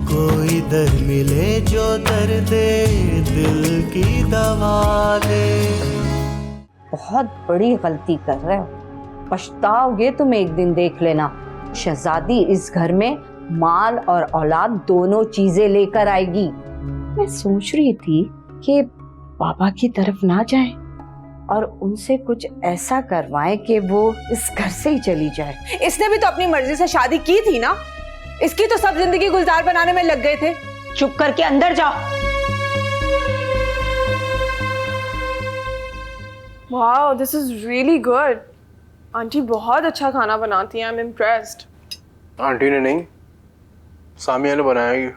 कोई दर मिले जो दर्द दिल की दवा दे। बहुत बड़ी गलती कर रहे हो, पछताओगे तुम एक दिन, देख लेना। शहजादी इस घर में माल और औलाद दोनों चीजें लेकर आएगी। मैं सोच रही थी कि बाबा की तरफ ना जाए और उनसे कुछ ऐसा करवाएं कि वो इस घर से ही चली जाए। इसने भी तो अपनी मर्जी से शादी की थी ना, इसकी तो सब जिंदगी गुलजार बनाने में लग गए थे। चुप करके अंदर जाओ। Wow, this is really good. Aunty बहुत अच्छा खाना बनाती हैं, आई एम इम्प्रेस्ड। आंटी ने नहीं, सामिया ने बनाया ये।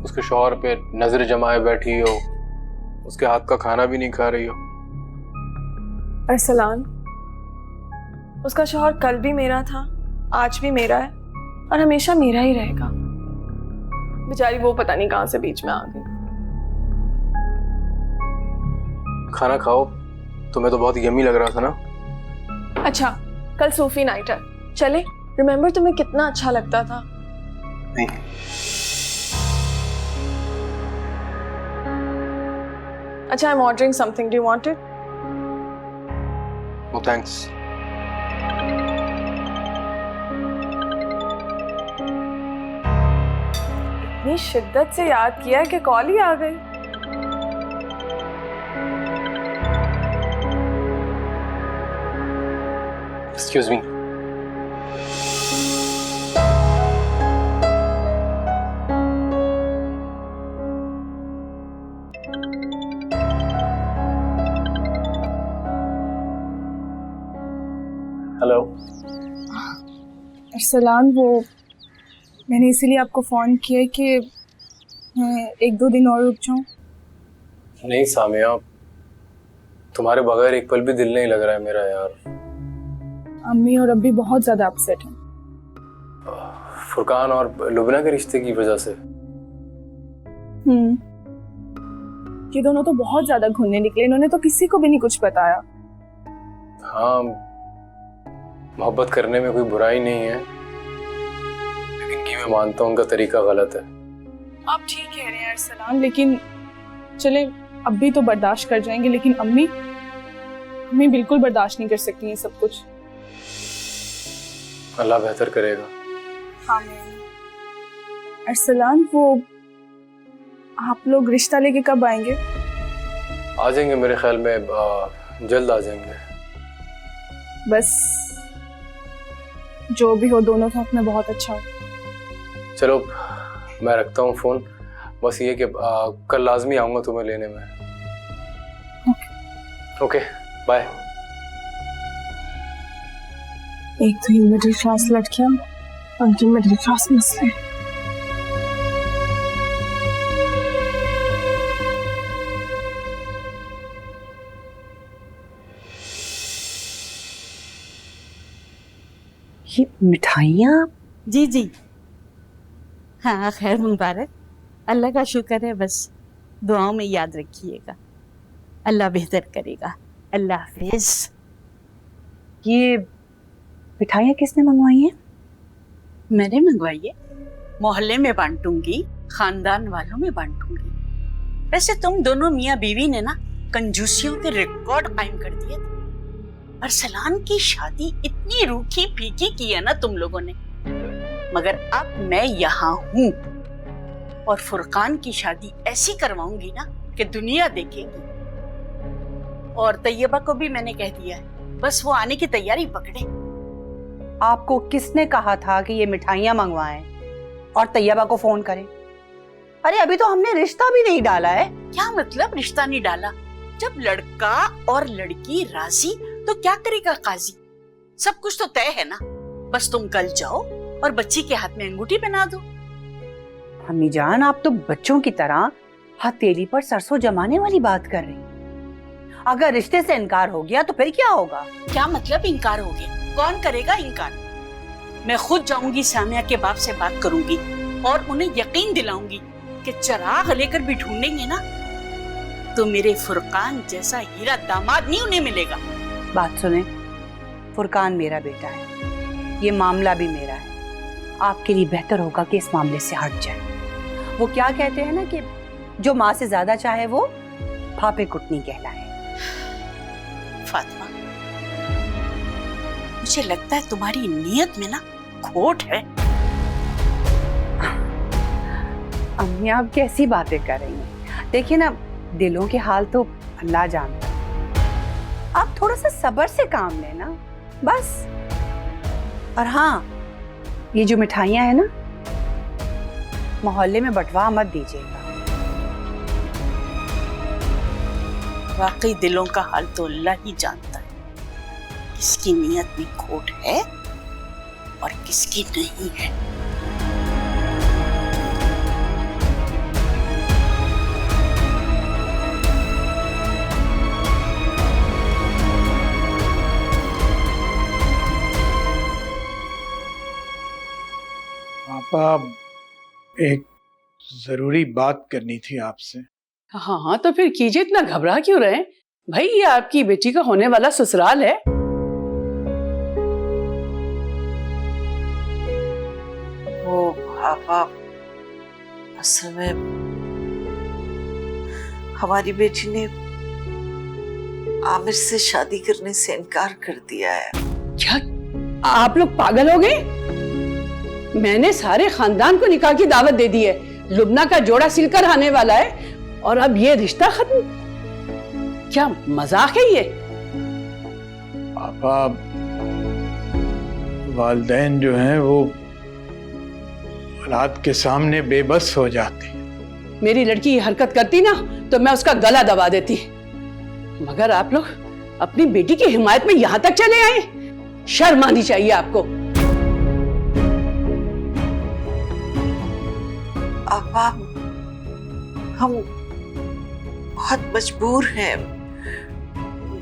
उसके शौहर पे नजर जमाए बैठी हो, उसके हाथ का खाना भी नहीं खा रही हो। अरसलान, उसका शौहर कल भी मेरा था, आज भी मेरा है और हमेशा मेरा ही रहेगा। बेचारी वो पता नहीं कहां से बीच में आ गई। खाना खाओ, तुम्हें तो बहुत यम्मी लग रहा था ना। अच्छा, कल सूफी नाइट है, चले? रिमेम्बर तुम्हें कितना अच्छा लगता था। नहीं। अच्छा, I am ordering something, do you want it? No thanks. इतनी शिद्दत से याद किया कि कॉल ही आ गई। Excuse me. हेलो। अरसलान, वो मैंने इसीलिए आपको फ़ोन किया कि मैं एक दो दिन और रुक जाऊँ। नहीं सामिया, तुम्हारे बगैर एक पल भी दिल नहीं लग रहा है मेरा यार। अम्मी और अब्बी बहुत ज़्यादा अपसेट हैं। फुरकान और लुबना के रिश्ते की वजह से। ये दोनों तो बहुत ज़्यादा घुलने निकले, इन्होंने तो किसी को भी नहीं कुछ बताया। हाँ, मोहब्बत करने में कोई बुराई नहीं है, लेकिन ये मैं मानता हूँ उनका तरीका गलत है। आप ठीक कह रहे हैं अरसलान, लेकिन चले अब्बी तो बर्दाश्त कर जाएंगे, लेकिन अम्मी बिल्कुल बर्दाश्त नहीं कर सकती ये सब कुछ। अल्लाह बेहतर करेगा। हाँ। अरसलान, वो आप लोग रिश्ता लेके कब आएंगे? आ जाएंगे मेरे ख्याल में, जल्द आ जाएंगे। बस जो भी हो, दोनों साथ में बहुत अच्छा हो। चलो मैं रखता हूँ फोन। बस ये कि कल लाजमी आऊँगा तुम्हें लेने में। Okay, bye. एक तो ये मिडिल क्लास लड़कियां, उनकी मिडिल क्लास मसले। ये मिठाइयाँ? जी जी, हाँ खैर मुबारक। अल्लाह का शुक्र है, बस दुआओं में याद रखिएगा। अल्लाह बेहतर करेगा। अल्लाह हाफिज। ये मिठाइयाँ किसने मंगवाई हैं? मैंने मंगवाई है, मोहल्ले में बांटूंगी, खानदान वालों में बांटूंगी। वैसे तुम दोनों मियाँ बीवी ने ना कंजूसियों के रिकॉर्ड कायम कर दिए थे। अरसलान की शादी इतनी रूखी फीकी की है ना तुम लोगों ने, मगर अब मैं यहाँ हूँ और फुरकान की शादी ऐसी करवाऊंगी ना कि दुनिया देखेगी। और तैयबा को भी मैंने कह दिया है, बस वो आने की तैयारी पकड़े। आपको किसने कहा था कि ये मिठाइयाँ मंगवाएं और तैयबा को फोन करें? अरे अभी तो हमने रिश्ता भी नहीं डाला है। क्या मतलब रिश्ता नहीं डाला? जब लड़का और लड़की राजी तो क्या करेगा काजी? सब कुछ तो तय है ना, बस तुम कल जाओ और बच्ची के हाथ में अंगूठी पहना दो। अम्मी जान, आप तो बच्चों की तरह हथेली पर सरसों जमाने वाली बात कर रही। अगर रिश्ते से इनकार हो गया तो फिर क्या होगा? क्या मतलब इनकार हो गया? कौन करेगा इनकार? मैं खुद जाऊंगी, सामिया के बाप से बात करूंगी और उन्हें यकीन दिलाऊंगी कि चिराग लेकर भी ढूंढेंगे ना तो मेरे फुरकान जैसा हीरा दामाद नहीं उन्हें मिलेगा। बात सुने, फुरकान मेरा बेटा है, ये मामला भी मेरा है। आपके लिए बेहतर होगा कि इस मामले से हट जाए। वो क्या कहते हैं ना कि जो माँ से ज्यादा चाहे वो फाफे कुटनी कहलाए। फातिमा, मुझे लगता है तुम्हारी नीयत में ना खोट है। अम्मी, आप कैसी बातें कर रही हैं? देखिए ना, दिलों के हाल तो अल्लाह जानता है। आप थोड़ा सा सब्र से काम लेना बस। और हाँ, ये जो मिठाइयाँ हैं ना, मोहल्ले में बंटवा मत दीजिएगा। वाकई दिलों का हाल तो अल्लाह ही जानता है, किसकी नीयत में खोट है और किसकी नहीं है। पापा, एक जरूरी बात करनी थी आपसे। हाँ, तो फिर कीजिए, इतना घबरा क्यों रहे भाई? ये आपकी बेटी का होने वाला ससुराल है। वो पापा, असल में हमारी बेटी ने आमिर से शादी करने से इनकार कर दिया है। क्या आप लोग पागल हो गए? मैंने सारे खानदान को निकाह की दावत दे दी है, लुबना का जोड़ा सिलकर आने वाला है, और अब ये रिश्ता खत्म? क्या मजाक है ये? पापा, वालिदैन जो हैं वो औलाद के सामने बेबस हो जाते हैं। मेरी लड़की ये हरकत करती ना तो मैं उसका गला दबा देती, मगर आप लोग अपनी बेटी की हिमायत में यहां तक चले आए। शर्म आनी चाहिए आपको। पापा, हम बहुत मजबूर हैं,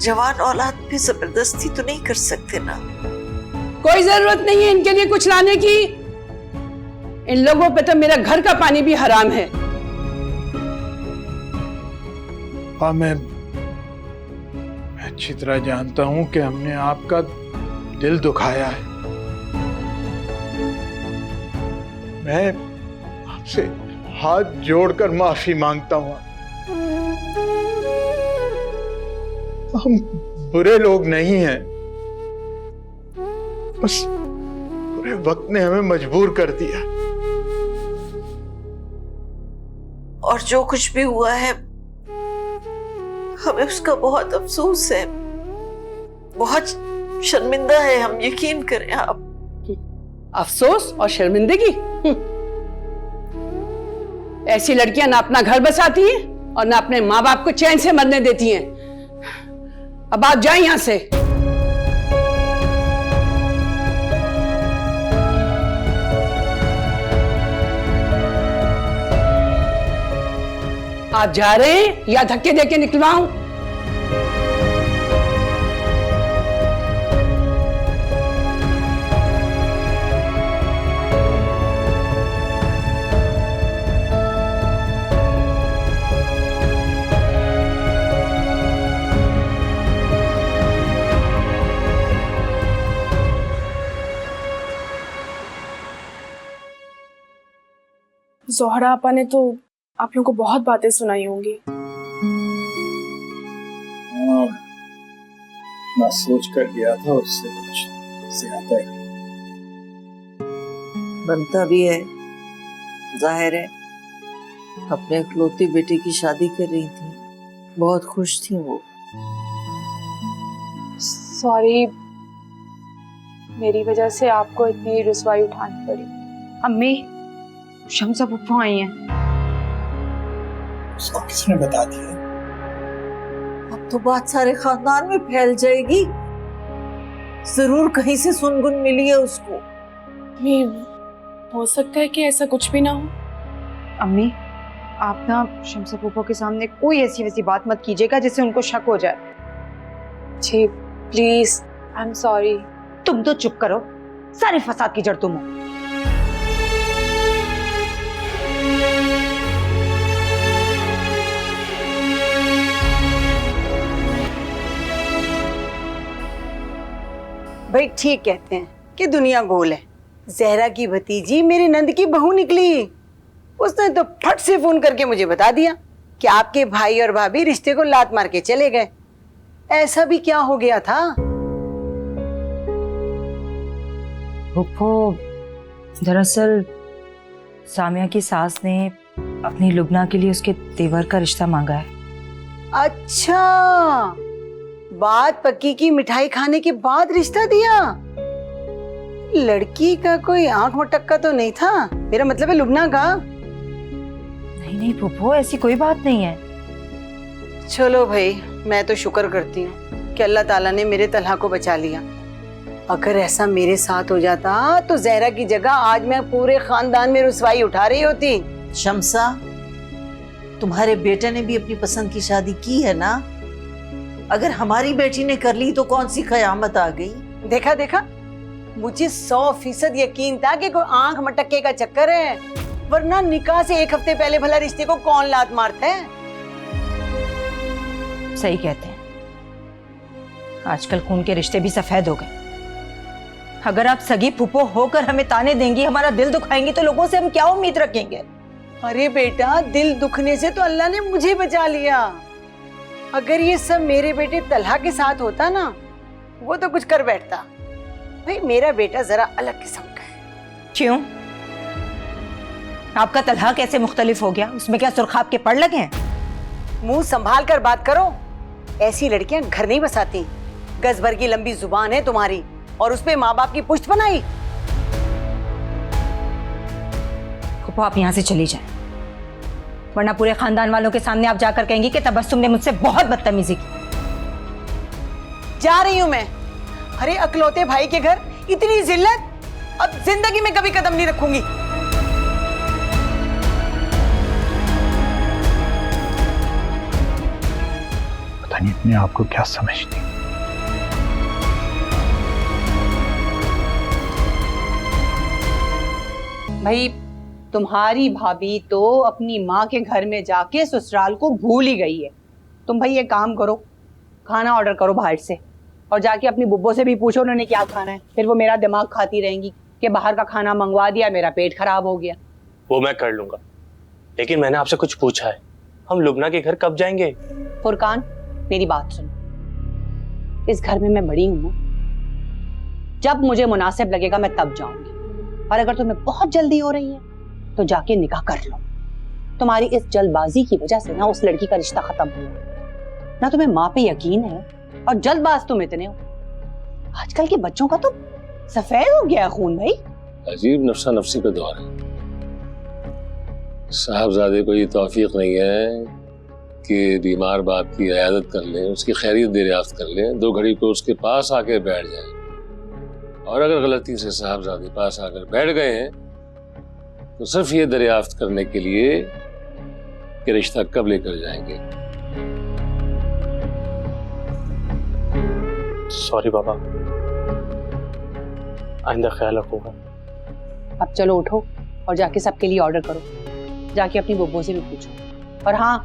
जवान औलाद पे जबरदस्ती तो नहीं कर सकते ना। कोई जरूरत नहीं है इनके लिए कुछ लाने की। इन लोगों पे तो मेरा घर का पानी भी हराम है। पापा, मैं अच्छी तरह जानता हूं कि हमने आपका दिल दुखाया है। मैं आपसे हाथ जोड़कर माफी मांगता हूं। हम बुरे लोग नहीं हैं, बस बुरे वक्त ने हमें मजबूर कर दिया। और जो कुछ भी हुआ है हमें उसका बहुत अफसोस है, बहुत शर्मिंदा है हम, यकीन करें आप। अफसोस और शर्मिंदगी? ऐसी लड़कियां ना अपना घर बसाती हैं और ना अपने माँ बाप को चैन से मरने देती हैं। अब आप जाएं यहां से। आप जा रहे हैं या धक्के देके निकलवाऊं? ज़ोहरा आपा ने तो आप लोगों को बहुत बातें सुनाई होंगी। हाँ, मैं सोच कर गया था उससे कुछ ज्यादा ही। बनता भी है, जाहिर है अपने इकलौती बेटे की शादी कर रही थी, बहुत खुश थी वो। सॉरी, मेरी वजह से आपको इतनी रुसवाई उठानी पड़ी। अम्मी, शम्सा फूफा आई हैं। उसको किसने बता दिया? अब तो बात सारे खानदान में फैल जाएगी, जरूर कहीं से सुनगुन मिली है उसको। हो सकता है कि ऐसा कुछ भी ना हो। अम्मी, आप ना शम्सा फूफा के सामने कोई ऐसी वैसी बात मत कीजिएगा जिससे उनको शक हो जाए। जी प्लीज, आई एम सॉरी। तुम तो चुप करो, सारे फसाद की जड़ तुम हो। भाई ठीक कहते हैं कि दुनिया गोल है। जहरा की भतीजी मेरी नंद की बहू निकली। उसने तो फट से फोन करके मुझे बता दिया कि आपके भाई और भाभी रिश्ते को लात मार के चले गए। ऐसा भी क्या हो गया था? फूफो, दरअसल सामिया की सास ने अपनी लुबना के लिए उसके तेवर का रिश्ता मांगा है। अच्छा, बात पक्की की मिठाई खाने के बाद रिश्ता दिया। लड़की का कोई आंख मटक्का तो नहीं था? मेरा मतलब है लुबना का। नहीं नहीं फूफो, ऐसी कोई बात नहीं है। चलो भाई, मैं तो शुक्र करती हूँ कि अल्लाह ताला ने मेरे तलहा को बचा लिया। अगर ऐसा मेरे साथ हो जाता तो जहरा की जगह आज मैं पूरे खानदान में रुसवाई उठा रही होती। शम्सा, तुम्हारे बेटे ने भी अपनी पसंद की शादी की है ना? अगर हमारी बेटी ने कर ली तो कौन सी कयामत आ गई? देखा देखा, मुझे 100% यकीन था कि कोई आंख मटक्के का चक्कर है, वरना निकाह से एक हफ्ते पहले भला रिश्ते को कौन लात मारता है? सही कहते हैं, आजकल खून के रिश्ते भी सफेद हो गए। अगर आप सगी फूफो होकर हमें ताने देंगी, हमारा दिल दुखाएंगी, तो लोगों से हम क्या उम्मीद रखेंगे? अरे बेटा, दिल दुखने से तो अल्लाह ने मुझे बचा लिया। अगर ये सब मेरे बेटे तलहा के साथ होता ना, वो तो कुछ कर बैठता। भाई मेरा बेटा जरा अलग किस्म का है। क्यों? आपका तलहा कैसे मुख्तलिफ हो गया? उसमें क्या सुरखाब के पड़ लगे हैं? मुंह संभाल कर बात करो। ऐसी लड़कियां घर नहीं बसाती। गज भर की लंबी जुबान है तुम्हारी, और उसपे माँ बाप की पुश्त बनाई। फूफो, आप यहाँ से चली जाएं, वरना पूरे खानदान वालों के सामने आप जाकर कहेंगी कि तबस्सुम ने मुझसे बहुत बदतमीजी की। जा रही हूँ मैं। अरे अकलौते भाई के घर इतनी जिल्लत, अब जिंदगी में कभी कदम नहीं रखूंगी। पता नहीं अपने आप को क्या समझती। भाई तुम्हारी भाभी तो अपनी माँ के घर में जाके ससुराल को भूल ही गई है। तुम भाई ये काम करो, खाना ऑर्डर करो बाहर से, और जाके अपनी बुब्बो से भी पूछो उन्होंने क्या खाना है। फिर वो मेरा दिमाग खाती रहेंगी कि बाहर का खाना मंगवा दिया, मेरा पेट खराब हो गया। वो मैं कर लूंगा, लेकिन मैंने आपसे कुछ पूछा है, हम लुबना के घर कब जाएंगे? फुरकान, मेरी बात सुन, इस घर में मैं बड़ी हूं ना, जब मुझे मुनासिब लगेगा मैं तब जाऊंगी। और अगर तुम्हें बहुत जल्दी हो रही है तो जाके निकाह कर लो। तुम्हारी इस जल्दबाजी की वजह से ना उस लड़की का रिश्ता खत्म हुआ। ना तुम्हें माँ पे यकीन है और जल्दबाज तुम इतने हो। आजकल के बच्चों का तो सफेद हो गया खून भाई। अजीब नफ्सा नफ्सी का दौर है। साहबजादे को ये तौफीक नहीं है कि बीमार बाप की इयादत कर लें, उसकी खैरियत दरियाफ्त कर लें, 2 घड़ी को उसके पास आके बैठ जाएं। और अगर गलती से साहबजादे पास आकर बैठ गए हैं तो सिर्फ ये दरियाफ्त करने के लिए कि रिश्ता कब लेकर जाएंगे। सॉरी बाबा, आइंदा ख्याल रखूंगा। अब चलो उठो और जाके सबके लिए ऑर्डर करो, जाके अपनी बुब्बो से भी पूछो। और हाँ,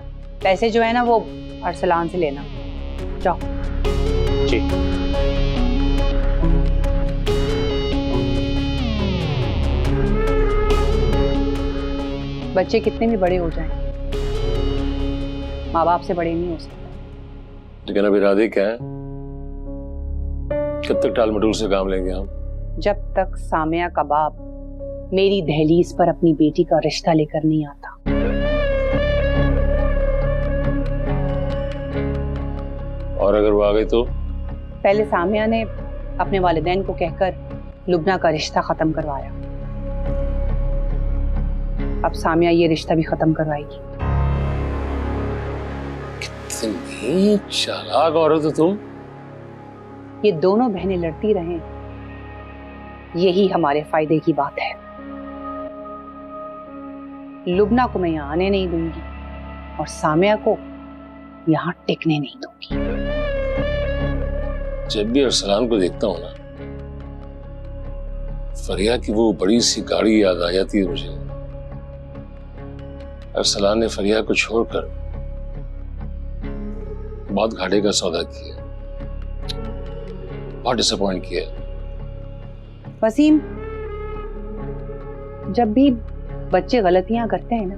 पैसे जो है ना वो अरसलान से लेना। जाओ। जी। बच्चे कितने भी बड़े हो जाएं, माँ बाप से बड़े नहीं हो सकते। लेकिन अब इरादे क्या है? कब तक टाल मटोल से काम लेंगे हम? जब तक सामिया का बाप मेरी दहलीज पर अपनी बेटी का रिश्ता लेकर नहीं आता। और अगर वो आ गई तो? पहले सामिया ने अपने वालिदैन को कहकर लुबना का रिश्ता खत्म करवाया, अब सामिया ये रिश्ता भी खत्म करवाएगी। कितनी चालाक औरत हो तुम। ये दोनों बहनें लड़ती रहें, यही हमारे फायदे की बात है। लुबना को मैं यहाँ आने नहीं दूंगी और सामिया को यहाँ टिकने नहीं दूंगी। जब भी अरसलान को देखता हूँ ना, फरिया की वो बड़ी सी गाड़ी याद आ जाती है मुझे। अरसलान ने फरिया को छोड़कर बहुत घाटे का सौदा किया, बहुत डिसअपॉइंट किया। वसीम, जब भी बच्चे गलतियां करते हैं ना,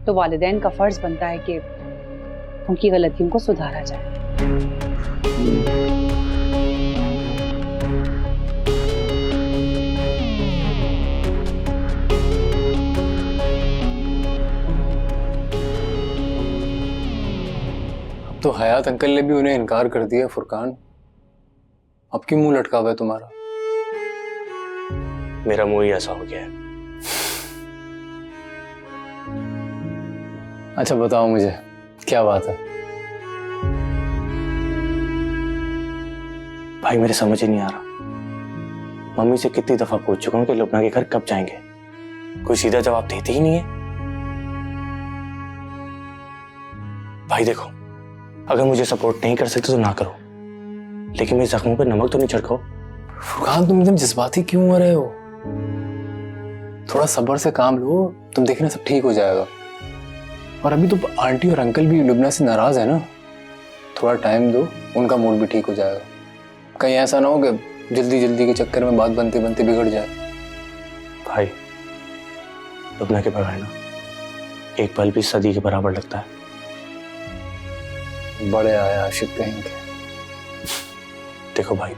तो वालिदैन का फर्ज बनता है कि उनकी गलतियों को सुधारा जाए। अब तो हयात अंकल ने भी उन्हें इनकार कर दिया। फुरकान, अब क्यों मुंह लटका हुआ है तुम्हारा? मेरा मुंह ही ऐसा हो गया है। अच्छा बताओ मुझे, क्या बात है? भाई मेरे समझ ही नहीं आ रहा। मम्मी से कितनी दफा पूछ चुका हूं कि लुबना के घर कब जाएंगे, कोई सीधा जवाब देते ही नहीं है। भाई देखो, अगर मुझे सपोर्ट नहीं कर सकते तो ना करो, लेकिन मेरे जख्मों पे नमक तो नहीं छिड़काओ। फुरकान, तुम एकदम जज्बाती क्यों हो रहे हो? थोड़ा सब्र से काम लो, तुम देखना सब ठीक हो जाएगा। और अभी तो आंटी और अंकल भी लुबना से नाराज है ना, थोड़ा टाइम दो, उनका मूड भी ठीक हो जाएगा। कहीं ऐसा ना हो कि जल्दी जल्दी के चक्कर में बात बनते बनते बिगड़ जाए। भाई लुबना के बगैर ना एक पल भी सदी के बराबर लगता है। बड़े आए आशिक कहेंगे। देखो भाई,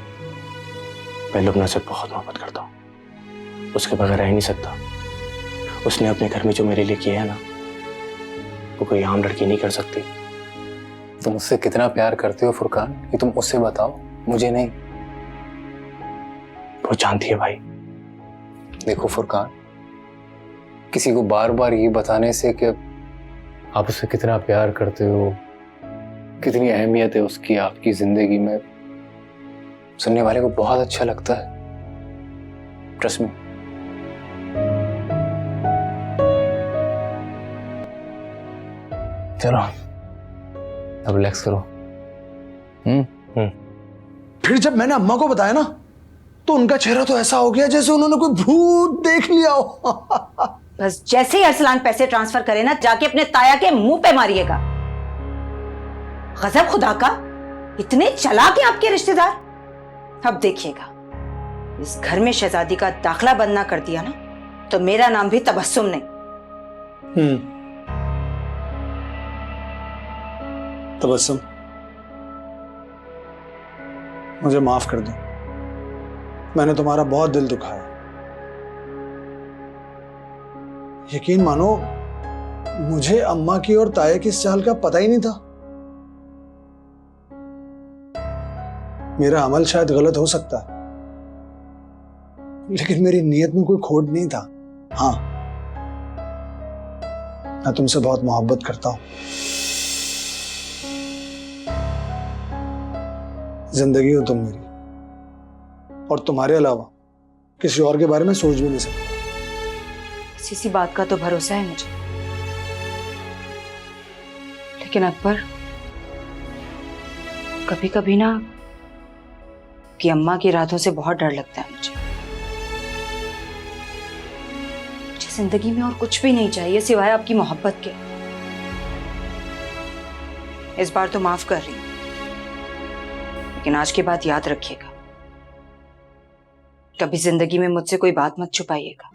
मैं लुबना से बहुत मोहब्बत करता हूँ, उसके बगैर रह ही नहीं सकता। उसने अपने घर में जो मेरे लिए किया है ना, वो कोई आम लड़की नहीं कर सकती। तुम उससे कितना प्यार करते हो फुरकान, ये तुम उससे बताओ, मुझे नहीं। वो जानती है भाई। देखो फुरकान, किसी को बार बार ये बताने से कि आप उससे कितना प्यार करते हो, कितनी अहमियत है उसकी आपकी जिंदगी में, सुनने वाले को बहुत अच्छा लगता है। Trust me. चलो अब रिलैक्स करो। फिर जब मैंने अम्मा को बताया ना, तो उनका चेहरा तो ऐसा हो गया जैसे उन्होंने कोई भूत देख लिया हो। बस जैसे ही अरसलान पैसे ट्रांसफर करे ना, जाके अपने ताया के मुंह पे मारिएगा। गजब खुदा का, इतने चालाक हैं आपके रिश्तेदार। अब देखिएगा, इस घर में शहजादी का दाखला बंद ना कर दिया ना, तो मेरा नाम भी तबस्सुम नहीं। तबस्सुम, मुझे माफ कर दो, मैंने तुम्हारा बहुत दिल दुखाया। यकीन मानो, मुझे अम्मा की और ताया की इस चाल का पता ही नहीं था। मेरा अमल शायद गलत हो सकता है, लेकिन मेरी नीयत में कोई खोट नहीं था। हाँ, मैं तुमसे बहुत मोहब्बत करता हूं। जिंदगी हो तुम मेरी, और तुम्हारे अलावा किसी और के बारे में सोच भी नहीं सकता। इसी बात का तो भरोसा है मुझे, लेकिन अकबर, कभी कभी ना कि अम्मा की रातों से बहुत डर लगता है मुझे। मुझे जिंदगी में और कुछ भी नहीं चाहिए सिवाय आपकी मोहब्बत के। इस बार तो माफ कर रही हूं, लेकिन आज के बाद याद रखिएगा, कभी जिंदगी में मुझसे कोई बात मत छुपाइएगा।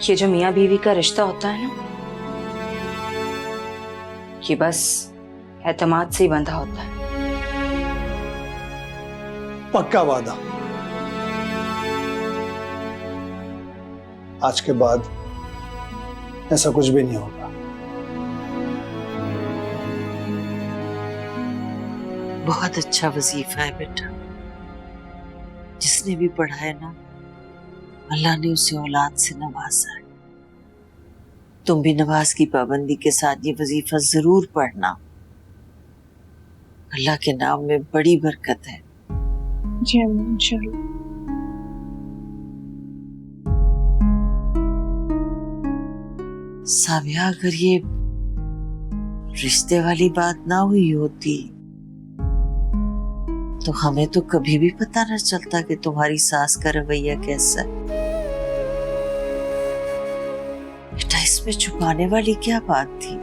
ये जो मियां बीवी का रिश्ता होता है ना, ये बस एतमाद से ही बंधा होता है। पक्का वादा, आज के बाद ऐसा कुछ भी नहीं होगा। बहुत अच्छा वजीफा है बेटा, जिसने भी पढ़ा है ना, अल्लाह ने उसे औलाद से नवाजा है। तुम भी नमाज की पाबंदी के साथ ये वजीफा जरूर पढ़ना, अल्लाह के नाम में बड़ी बरकत है। जी इंशाल्लाह। सामिया, अगर ये रिश्ते वाली बात ना हुई होती तो हमें तो कभी भी पता न चलता कि तुम्हारी सास का रवैया कैसा है। बेटा, इसमें छुपाने वाली क्या बात थी?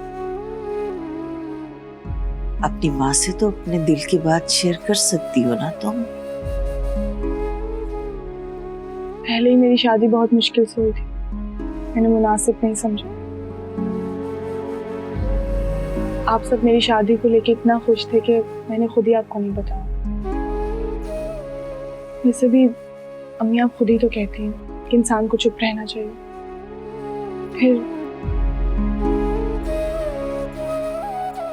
अपनी माँ से तो अपने दिल की बात शेयर कर सकती हो ना तुम। पहले ही मेरी शादी बहुत मुश्किल से हुई थी, मैंने मुनासिब नहीं समझा। आप सब मेरी शादी को लेके इतना खुश थे कि मैंने खुद ही आपको नहीं बताया। वैसे भी अम्मी आप खुद ही तो कहती हैं कि इंसान को चुप रहना चाहिए। फिर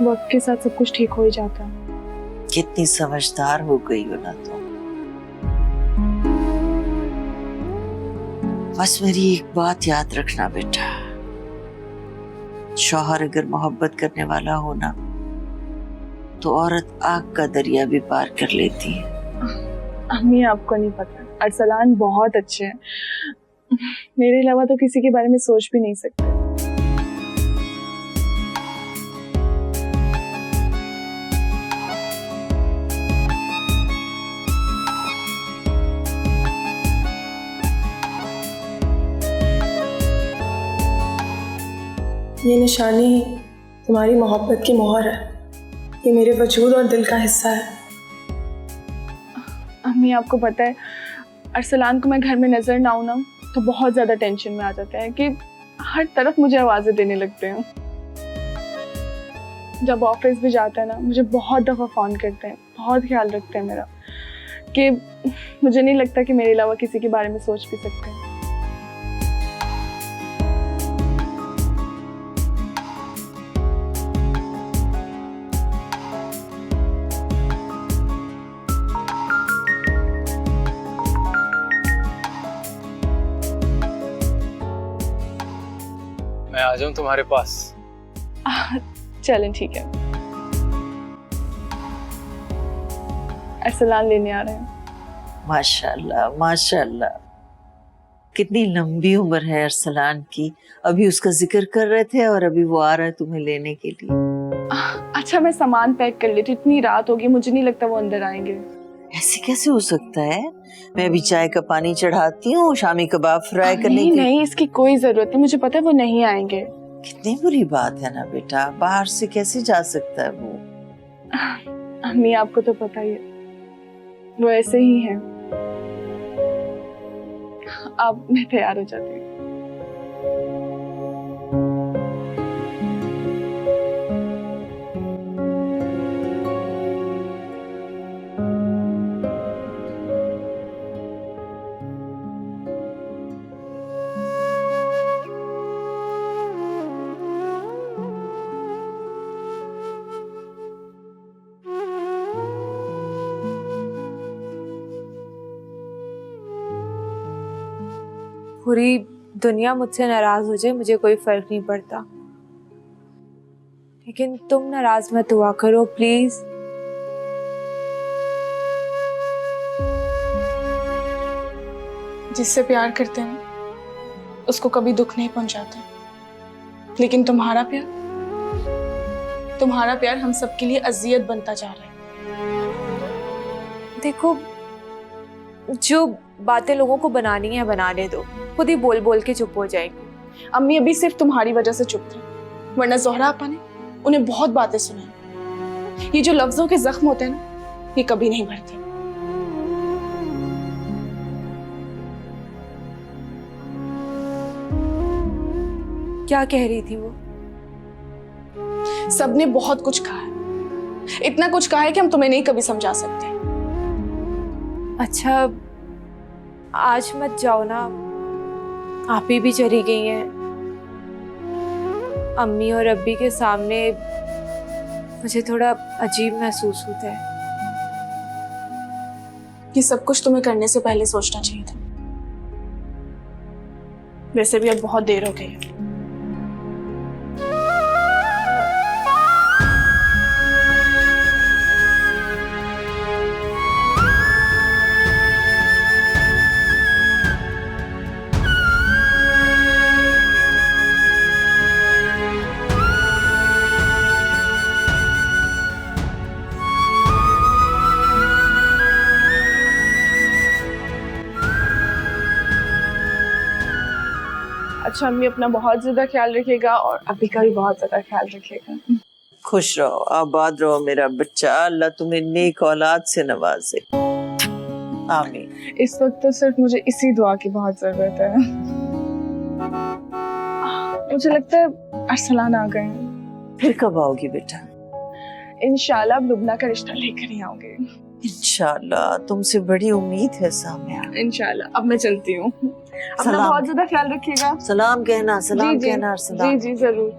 वक्त के साथ सब कुछ ठीक हो ही जाता है। कितनी समझदार हो गई हो ना तुम। बस मेरी एक बात याद रखना बेटा, शौहर अगर मोहब्बत करने वाला हो ना तो औरत आग का दरिया भी पार कर लेती है। अम्मी आपको नहीं पता, अरसलान बहुत अच्छे हैं, मेरे अलावा तो किसी के बारे में सोच भी नहीं सकते। ये निशानी तुम्हारी मोहब्बत की मोहर है, ये मेरे वजूद और दिल का हिस्सा है। अम्मी आपको पता है, अरसलान को मैं घर में नजर ना आऊं ना तो बहुत ज्यादा टेंशन में आ जाता है कि हर तरफ मुझे आवाजें देने लगते हैं। जब ऑफिस भी जाता है ना, मुझे बहुत दफा फोन करते हैं, बहुत ख्याल रखते हैं मेरा, कि मुझे नहीं लगता कि मेरे अलावा किसी के बारे में सोच भी सकते हैं। मैं आ जाऊं तुम्हारे पास? चलें ठीक है, अरसलान लेने आ रहे हैं। माशाल्लाह माशाल्लाह, कितनी लंबी उम्र है अरसलान की। अभी उसका जिक्र कर रहे थे और अभी वो आ रहा है तुम्हें लेने के लिए। अच्छा मैं सामान पैक कर लेती, इतनी रात होगी, मुझे नहीं लगता वो अंदर आएंगे। ऐसे कैसे हो सकता है? मैं अभी चाय का पानी चढ़ाती हूँ, शामी कबाब फ्राई करने नहीं की। नहीं, इसकी कोई जरूरत नहीं, मुझे पता है वो नहीं आएंगे। कितनी बुरी बात है ना बेटा, बाहर से कैसे जा सकता है वो? अम्मी आपको तो पता ही है, वो ऐसे ही हैं। अब मैं तैयार हो जाती हूँ। पूरी दुनिया मुझसे नाराज हो जाए, मुझे कोई फर्क नहीं पड़ता, लेकिन तुम नाराज मत हुआ करो प्लीज। जिससे प्यार करते हैं उसको कभी दुख नहीं पहुंचाते, लेकिन तुम्हारा प्यार हम सबके लिए अजियत बनता जा रहा है। देखो, जो बातें लोगों को बनानी है बनाने दो, खुद ही बोल बोल के चुप हो जाएंगे। अम्मी अभी सिर्फ तुम्हारी वजह से चुप थे, वरना ज़ोहरा आपा ने उन्हें बहुत बातें सुनाई। ये जो लफ्जों के जख्म होते हैं ना, ये कभी नहीं भरते। क्या कह रही थी वो? सबने बहुत कुछ कहा है, इतना कुछ कहा है कि हम तुम्हें नहीं कभी समझा सकते। अच्छा आज मत जाओ ना, आप ही भी चली गई हैं। अम्मी और अब्बी के सामने मुझे थोड़ा अजीब महसूस होता है। ये सब कुछ तुम्हें करने से पहले सोचना चाहिए था। वैसे भी अब बहुत देर हो गई है। अच्छा अम्मी अपना बहुत ज्यादा ख्याल रखिएगा और अभी का भी बहुत ज्यादा ख्याल रखिएगा। खुश रहो, आबाद रहो मेरा बच्चा, अल्लाह तुम्हें नेक औलाद से नवाजे। आमीन। इस वक्त तो सिर्फ मुझे इसी दुआ की बहुत जरूरत है। मुझे लगता है अरसलान आ गए हैं। फिर कब आओगी बेटा? इंशाल्लाह अब लुबना का रिश्ता लेकर ही आओगे। इंशाल्लाह, तुमसे बड़ी उम्मीद है सामिया। इंशाल्लाह। अब मैं चलती हूँ, अपना सलाम। बहुत ज्यादा ख्याल रखिएगा। सलाम कहना, सलाम जी, कहना अरसलान। जी जी जरूर।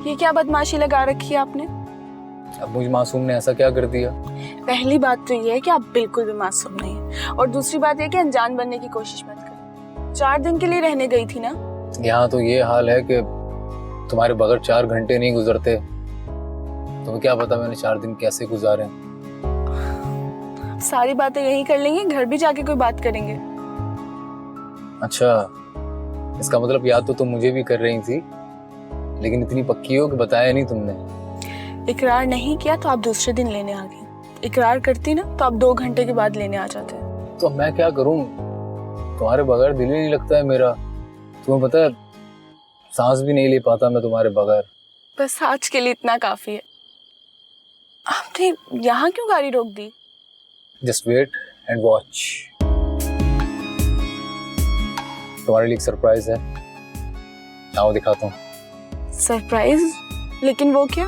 ये क्या बदमाशी लगा रखी है आपने? अब मुझे मासूम ने ऐसा क्या कर दिया? पहली बात तो ये है कि आप बिल्कुल भी मासूम नहीं हैं, और दूसरी बात ये कि अनजान बनने की कोशिश मत करें। 4 दिन के लिए रहने गई थी ना? यहाँ तो ये हाल है कि तुम्हारे बगैर 4 घंटे नहीं गुजरते। तुम्हें क्या पता मैंने 4 दिन कैसे गुजारे। सारी बातें यही कर लेंगे, घर भी जाके कोई बात करेंगे? अच्छा, इसका मतलब याद तो तुम मुझे भी कर रही थी, लेकिन इतनी पक्की हो कि बताया नहीं तुमने। इकरार नहीं किया तो आप दूसरे दिन लेने आ गई। इकरार करती ना तो आप 2 घंटे के बाद लेने आ जाते। तो मैं क्या करूं, तुम्हारे बगैर दिल ही नहीं लगता है मेरा। तुम्हें पता है, सांस भी नहीं ले पाता मैं तुम्हारे बगैर। बस आज के लिए इतना काफी है। आपने यहाँ क्यों गाड़ी रोक दी? जस्ट वेट एंड वॉच, तुम्हारे लिए एक सरप्राइज है। आओ दिखाता हूँ। सरप्राइज? लेकिन वो क्या?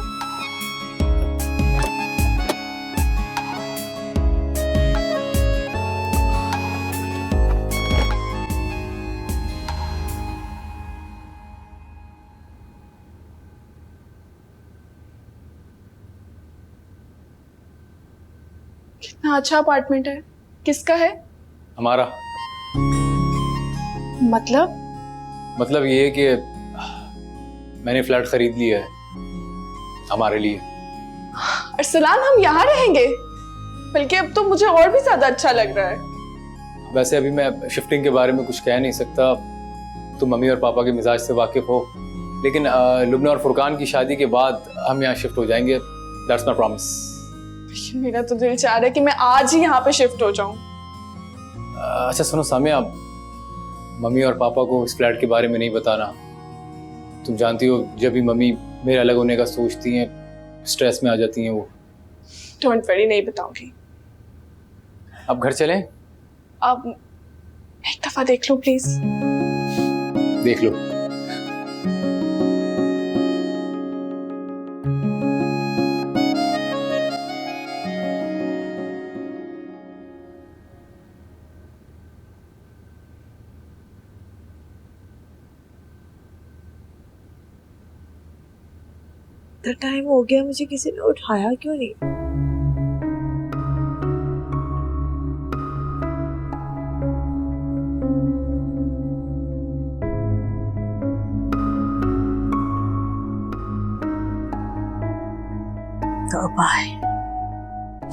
कितना अच्छा अपार्टमेंट है। किसका है? हमारा। मतलब ये है कि मैंने फ्लैट खरीद लिया है हमारे लिए। अरसलान, हम यहाँ रहेंगे? बल्कि अब तो मुझे और भी ज्यादा अच्छा लग रहा है। वैसे अभी मैं शिफ्टिंग के बारे में कुछ कह नहीं सकता, तुम मम्मी और पापा के मिजाज से वाकिफ हो, लेकिन लुबना और फुरकान की शादी के बाद हम यहाँ शिफ्ट हो जाएंगे। That's my promise. मेरा तो दिल चाह रहा है कि मैं आज ही यहाँ पे शिफ्ट हो जाऊं। अच्छा सुनो सामिया, मम्मी और पापा को इस फ्लैट के बारे में नहीं बताना। तुम जानती हो, जब भी मम्मी मेरे अलग होने का सोचती हैं, स्ट्रेस में आ जाती हैं वो। डोंट वरी, नहीं बताऊंगी। अब घर चलें? अब एक दफा देख लो प्लीज। देख लो। टाइम हो गया, मुझे किसी ने उठाया क्यों नहीं?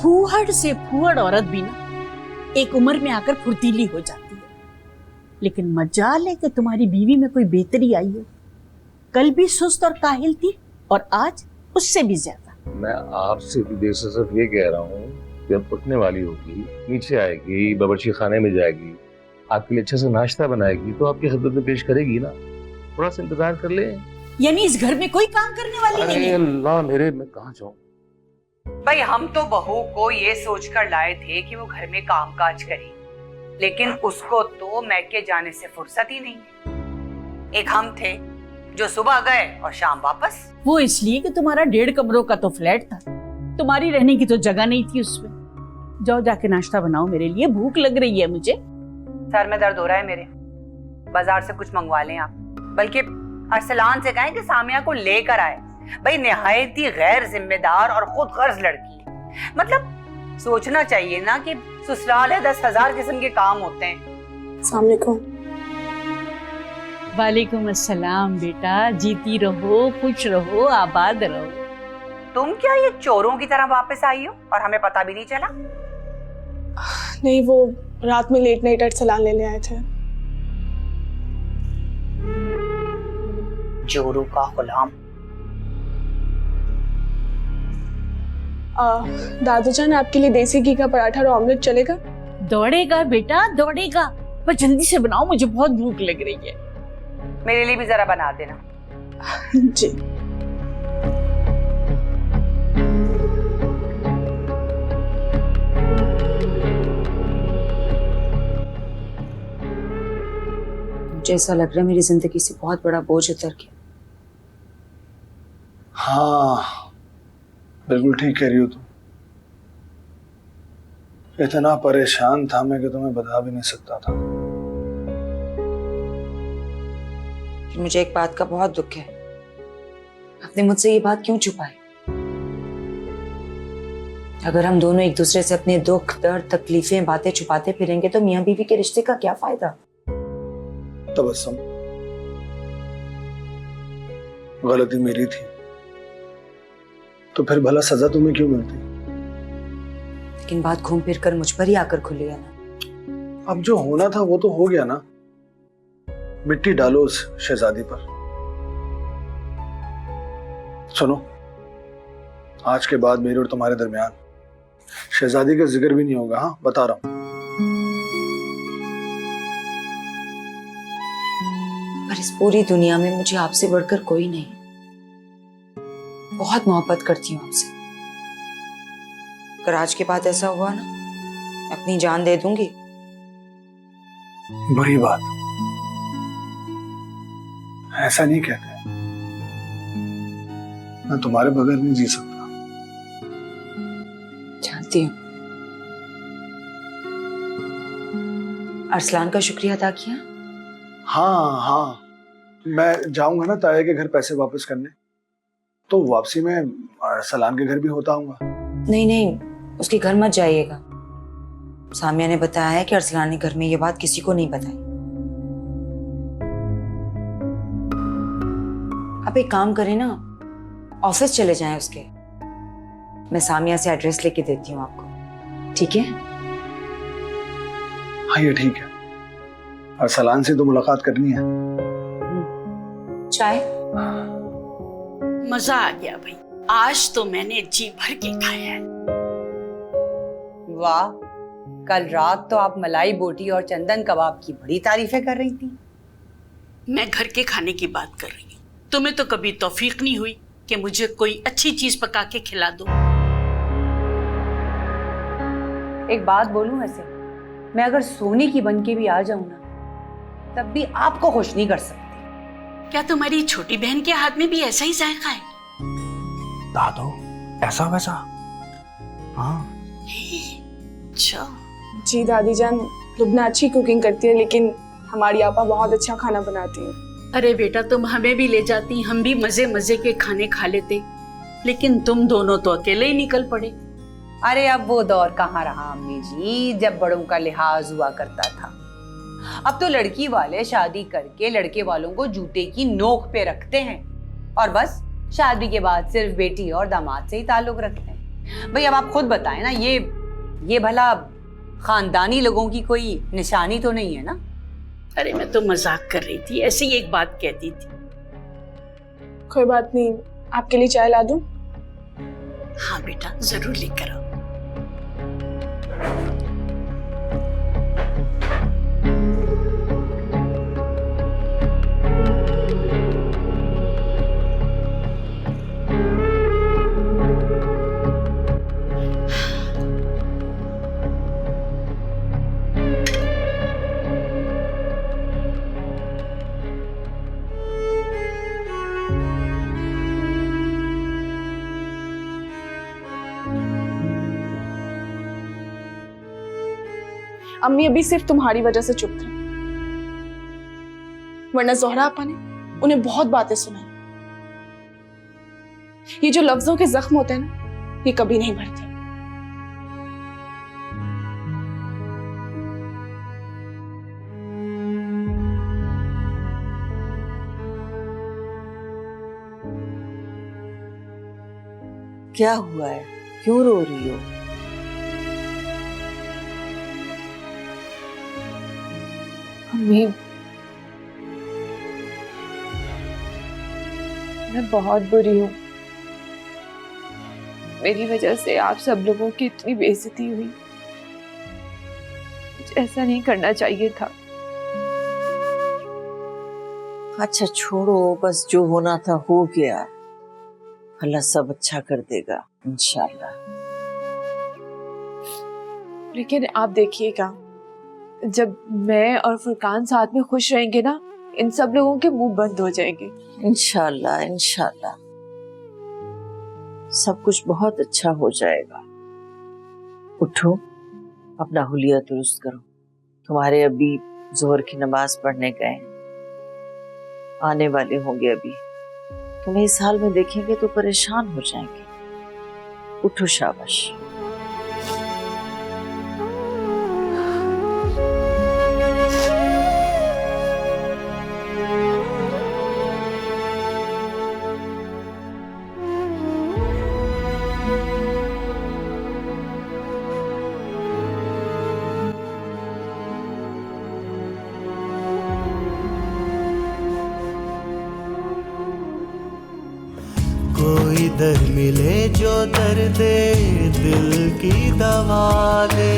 फूहड़ से फूहड़ औरत भी ना एक उम्र में आकर फुर्तीली हो जाती है, लेकिन मजाल है कि तुम्हारी बीवी में कोई बेहतरी आई है। कल भी सुस्त और काहिल थी और आज उससे भी ज्यादा। मैं आपसे भी देर से सिर्फ ये कह रहा हूँ, जब उठने वाली होगी, नीचे आएगी, बावर्ची खाने में जाएगी, आपके लिए अच्छे से नाश्ता बनाएगी, तो आपकी खिदमत में पेश करेगी ना। थोड़ा सा इंतजार कर ले। यानी इस घर में कोई काम करने वाली नहीं है? अल्लाह मेरे, मैं कहाँ जाऊँ? भाई हम तो बहू को ये सोचकर लाए थे कि वो घर में कामकाज करे, लेकिन उसको तो मैके जाने से फुर्सत ही नहीं। एक हम थे जो सुबह गए और शाम वापस। वो इसलिए कि तुम्हारा 1.5 कमरों का तो फ्लैट था, तुम्हारी रहने की तो जगह नहीं थी उसमें। जाओ जाके नाश्ता बनाओ मेरे लिए, भूख लग रही है मुझे। सर में दर्द हो रहा है मेरे, बाजार से कुछ मंगवा लें आप। बल्कि अरसलान से कहें कि सामिया को लेकर आए। भाई निहायत ही गैर जिम्मेदार और खुद गर्ज लड़की है। मतलब सोचना चाहिए ना कि ससुराल है, 10,000 किस्म के काम होते हैं। अस्सलाम वालेकुम। वालेकुम अस्सलाम बेटा, जीती रहो, खुश रहो, आबाद रहो। तुम क्या ये चोरों की तरह वापस आई हो और हमें पता भी नहीं चला? नहीं, वो रात में लेट नाइट अरसलान लेने आए थे। चोरों का गुलाम। दादू जान, आपके लिए देसी घी का पराठा और ऑमलेट चलेगा? दौड़ेगा बेटा दौड़ेगा, पर जल्दी से बनाओ, मुझे बहुत भूख लग रही है। मेरे लिए भी जरा बना देना। जी। मुझे ऐसा लग रहा है मेरी जिंदगी से बहुत बड़ा बोझ उतर गया। हाँ, बिल्कुल ठीक कह रही हो तुम। इतना परेशान था मैं कि तुम्हें बता भी नहीं सकता था। मुझे एक बात का बहुत दुख है, आपने मुझसे ये बात क्यों छुपाई? अगर हम दोनों एक दूसरे से अपने दुख, दर्द, तकलीफें, बातें छुपाते फिरेंगे तो मियां बीवी के रिश्ते का क्या फायदा? तबस्सुम, गलती मेरी थी, तो फिर भला सजा तुम्हें क्यों मिलती? लेकिन बात घूम फिर कर मुझ पर ही आकर खुली है ना। अब जो होना था वो तो हो गया ना। मिट्टी डालो उस शहजादी पर। सुनो, आज के बाद मेरे और तुम्हारे दरमियान शहजादी का जिक्र भी नहीं होगा। हाँ, बता रहा हूं। पर इस पूरी दुनिया में मुझे आपसे बढ़कर कोई नहीं। बहुत मोहब्बत करती हूँ आपसे। अगर आज के बाद ऐसा हुआ ना, मैं अपनी जान दे दूंगी। बुरी बात, ऐसा नहीं कहते। मैं तुम्हारे बगैर नहीं जी सकता। जानती हूँ। अरसलान का शुक्रिया अदा किया? हाँ हाँ, मैं जाऊंगा ना ताया के घर पैसे वापस करने, तो वापसी में अरसलान के घर भी होता हूँ। नहीं नहीं, उसके घर मत जाइएगा। सामिया ने बताया है कि अरसलान ने घर में ये बात किसी को नहीं बताई। आप एक काम करें ना, ऑफिस चले जाएं उसके। मैं सामिया से एड्रेस लेके देती हूँ आपको, ठीक है? हाँ, ये ठीक है। अरसलान से तो मुलाकात करनी है। चाय? मजा आ गया भाई, आज तो मैंने जी भर के खाया है। वाह, कल रात तो आप मलाई बोटी और चंदन कबाब की बड़ी तारीफें कर रही थी। मैं घर के खाने की बात कर रही हूँ। तुम्हें तो कभी तौफीक नहीं हुई कि मुझे कोई अच्छी चीज पका के खिला दो। एक बात बोलूं, वैसे मैं अगर सोने की बन के भी आ जाऊं ना, तब भी आपको खुश नहीं कर सकती। क्या तुम्हारी छोटी बहन के हाथ में भी ऐसा ही जायका है? दादू, ऐसा वैसा? हाँ। अच्छा। जी दादी जान, लुबना अच्छी कुकिंग करती है, लेकिन हमारी आपा बहुत अच्छा खाना बनाती है। अरे बेटा, तुम हमें भी ले जाती, हम भी मजे मजे के खाने खा लेते, लेकिन तुम दोनों तो अकेले ही निकल पड़े। अरे अब वो दौर कहाँ रहा अम्मी जी, जब बड़ों का लिहाज हुआ करता था। अब तो लड़की वाले शादी करके लड़के वालों को जूते की नोक पे रखते हैं और बस शादी के बाद सिर्फ बेटी और दामाद से ही ताल्लुक रखते हैं। भाई अब आप खुद बताएं ना, ये भला खानदानी लोगों की कोई निशानी तो नहीं है ना? अरे मैं तो मजाक कर रही थी, ऐसे ही एक बात कहती थी। कोई बात नहीं, आपके लिए चाय ला दूं? हाँ बेटा, जरूर लेकर आओ। अम्मी अभी सिर्फ तुम्हारी वजह से चुप थे, वरना जोहरा आपा ने उन्हें बहुत बातें सुनाई। ये जो लफ्जों के जख्म होते हैं ना, ये कभी नहीं भरते। क्या हुआ है, क्यों रो रही हो? अम्मी, मैं बहुत बुरी हूँ। मेरी वजह से आप सब लोगों की इतनी बेइज्जती हुई। मुझे ऐसा नहीं करना चाहिए था। अच्छा छोड़ो, बस जो होना था हो गया। अल्लाह सब अच्छा कर देगा इंशाल्लाह। लेकिन आप देखिएगा, जब मैं और फुरकान साथ में खुश रहेंगे ना, इन सब लोगों के मुंह बंद हो जाएंगे। इंशाल्लाह इंशाल्लाह सब कुछ बहुत अच्छा हो जाएगा। उठो, अपना हुलिया दुरुस्त करो। तुम्हारे अभी जोहर की नमाज पढ़ने गए, आने वाले होंगे अभी। तुम्हें इस हाल में देखेंगे तो परेशान हो जाएंगे। उठो, शाबाश। कोई दर मिले जो दर्द दिल की दवा दे।